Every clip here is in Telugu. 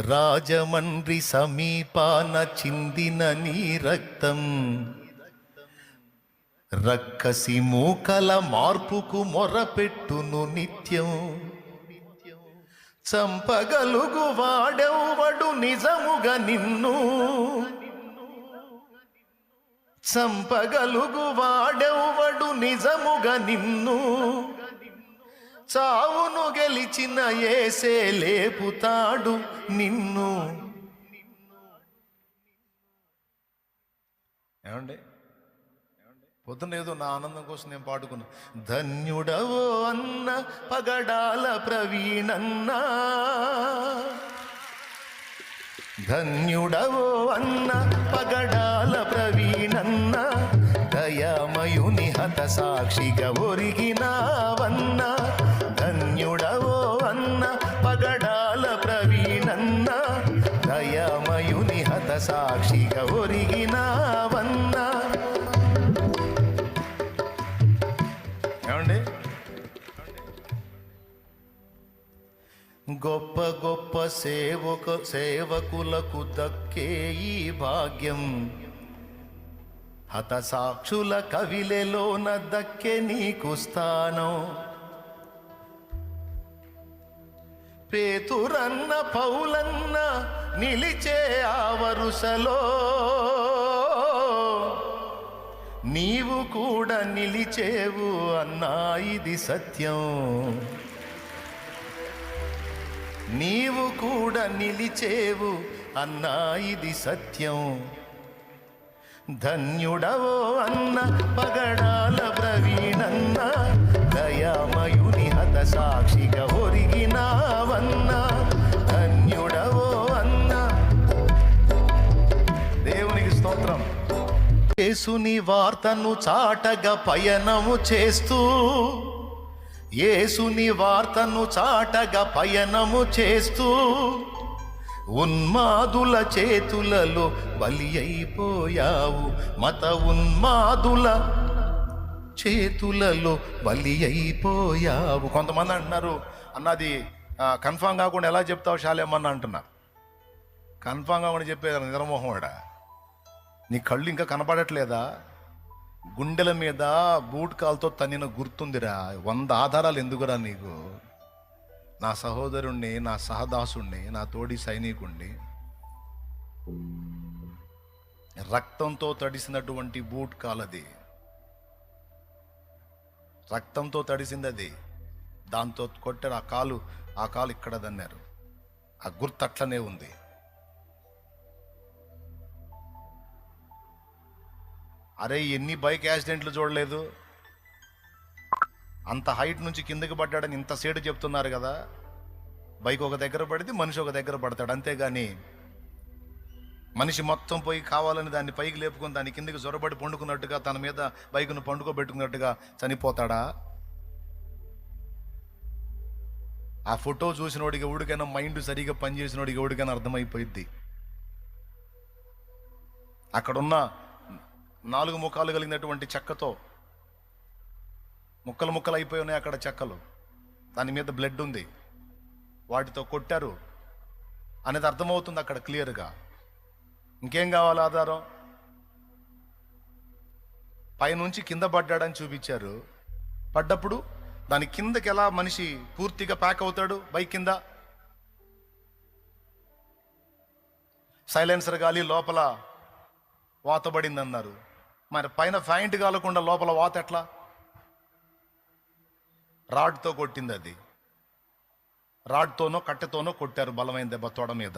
రాజమండ్రి సమీపాన చిందిన నీ రక్తం రక్కసి మూకల మార్పుకు మొరపెట్టును నిత్యం. చంపగలుగు వాడెవ్వడు నిజముగా నిన్ను, చంపగలుగు వాడెవ్వడు నిజముగా నిన్ను. చావును గెలిచిన యేసే లేపుతాడు నిన్ను. ఏమండి పొద్దున ఏదో నా ఆనందం కోసం నేను పాడుకున్నా. ధన్యుడవో అన్న పగడాల ప్రవీణన్నా, ధన్యుడవో అన్న పగడాల ప్రవీణన్నా, దయామయుని హత సాక్షిగా ఒరిగినావన్నా. ధన్యుడవో అన్న పగడాల ప్రవీణన్నా, దయామయుని హత సాక్షిగా ఒరిగినావన్నా. ఏమండి గొప్ప గొప్ప సేవకులకు దక్కే ఈ భాగ్యం, హత సాక్షుల కవిలెలోన దక్కే నీకు స్థానం. పేతురన్న పౌలన్న నిలిచే ఆ వరుసలో నీవు కూడా నిలిచేవు అన్నా, ఇది సత్యం. నీవు కూడా నిలిచేవు అన్నా, ఇది సత్యం. ధన్యుడవో అన్న పగడాల ప్రవీణన్న, దయామయుని హత సాక్షిగా ఒరిగినావన్నా. ధన్యుడవో అన్న. దేవునికి స్తోత్రం. యేసుని వార్తను చాటగా పయనము చేస్తూ, యేసుని వార్తను చాటగా పయనము చేస్తూ, ఉన్మాదుల చేతులలో బలి అయిపోయావు. మత ఉన్మాదుల చేతులలో బలి అయిపోయావు. కొంతమంది అంటున్నారు, అన్నది కన్ఫామ్ కాకుండా ఎలా చెప్తావు శాలేమన్నా అంటున్నారు. కన్ఫామ్ కాకుండా చెప్పేది నిద్రమోహండా. నీ కళ్ళు ఇంకా కనపడట్లేదా? గుండెల మీద బూట్ కాల్తో తన్నిన గుర్తుందిరా. 100 ఆధారాలు ఎందుకురా నీకు? నా సహోదరుణ్ణి, నా సహదాసుణ్ణి, నా తోడి సైనికుణ్ణి రక్తంతో తడిసినటువంటి బూట్ కాలది, రక్తంతో తడిసింది అది. దాంతో కొట్టారు. ఆ కాలు ఇక్కడ దన్నారు. ఆ గుర్తు అట్లనే ఉంది. అరే ఎన్ని బైక్ యాక్సిడెంట్లు చూడలేదు? అంత హైట్ నుంచి కిందకి పడ్డాడని ఇంత సేటు చెప్తున్నారు కదా. బైక్ ఒక దగ్గర పడితే మనిషి ఒక దగ్గర పడతాడు, అంతేగాని మనిషి మొత్తం పోయి కావాలని దాన్ని పైకి లేపుకొని దాని కిందకి జొరబడి పండుకున్నట్టుగా, తన మీద బైక్ను పండుకోబెట్టుకున్నట్టుగా చనిపోతాడా? ఆ ఫోటో చూసినోడికి ఎవడికైనా, మైండ్ సరిగా పనిచేసినోడికి ఎవడికైనా అర్థమైపోయిద్ది. అక్కడున్న 4 ముఖాలు కలిగినటువంటి చెక్కతో ముక్కలు ముక్కలు అయిపోయి ఉన్నాయి అక్కడ చెక్కలు. దాని మీద బ్లడ్ ఉంది. వాటితో కొట్టారు అనేది అర్థమవుతుంది అక్కడ క్లియర్గా. ఇంకేం కావాలి ఆధారం? పైనుంచి కింద పడ్డాడని చూపించారు. పడ్డప్పుడు దాని కిందకి ఎలా మనిషి పూర్తిగా ప్యాక్ అవుతాడు? బైక్ కింద సైలెన్సర్ గాలి లోపల వాతబడింది అన్నారు. మరి పైన ఫ్యాంట్ కాలకుండా లోపల వాత ఎట్లా? రాడ్తో కొట్టింది అది. రాడ్తోనో కట్టెతోనో కొట్టారు, బలమైన దెబ్బ తొడ మీద.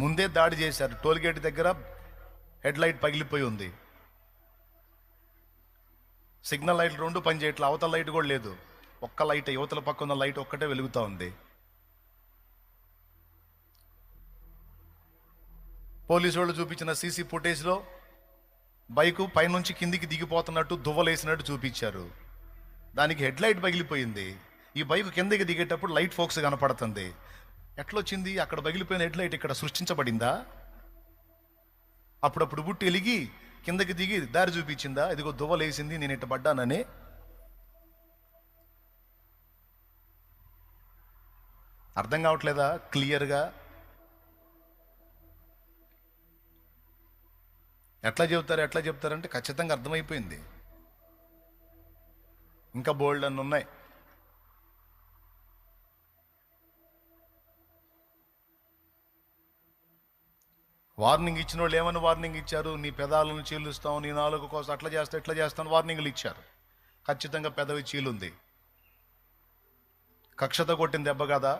ముందే దాడి చేశారు. టోల్గేట్ దగ్గర హెడ్ లైట్ పగిలిపోయి ఉంది. సిగ్నల్ లైట్లు 2 పనిచేయట్లా. అవతల లైట్ కూడా లేదు. ఒక్క లైట్, యువతల పక్క ఉన్న లైట్ ఒక్కటే వెలుగుతూ ఉంది. పోలీసు వాళ్ళు చూపించిన సీసీ ఫుటేజ్లో బైకు పైనుంచి కిందికి దిగిపోతున్నట్టు దువ్వలేసినట్టు చూపించారు. దానికి హెడ్ లైట్ పగిలిపోయింది. ఈ బైకు కిందకి దిగేటప్పుడు లైట్ ఫోక్స్ కనపడుతుంది. ఎట్లొచ్చింది? అక్కడ పగిలిపోయిన హెడ్ లైట్ ఇక్కడ సృష్టించబడిందా? అప్పుడప్పుడు బుట్టి వెలిగి కిందకి దిగి దారి చూపించిందా? ఇదిగో దువ్వలేసింది, నేను ఇట్ట పడ్డానని. అర్థం కావట్లేదా క్లియర్గా? ఎట్లా చెప్తారంటే ఖచ్చితంగా అర్థమైపోయింది. ఇంకా బోల్డ్ అన్ని ఉన్నాయి. వార్నింగ్ ఇచ్చిన వాళ్ళు ఏమని వార్నింగ్ ఇచ్చారు? నీ పెదాలను చీలుస్తావు, నీ నాలుగు కోసం అట్లా చేస్తా ఇట్లా చేస్తాను వార్నింగ్లు ఇచ్చారు. ఖచ్చితంగా పెదవి చీలుంది. కక్షతో కొట్టిన దెబ్బ కదా.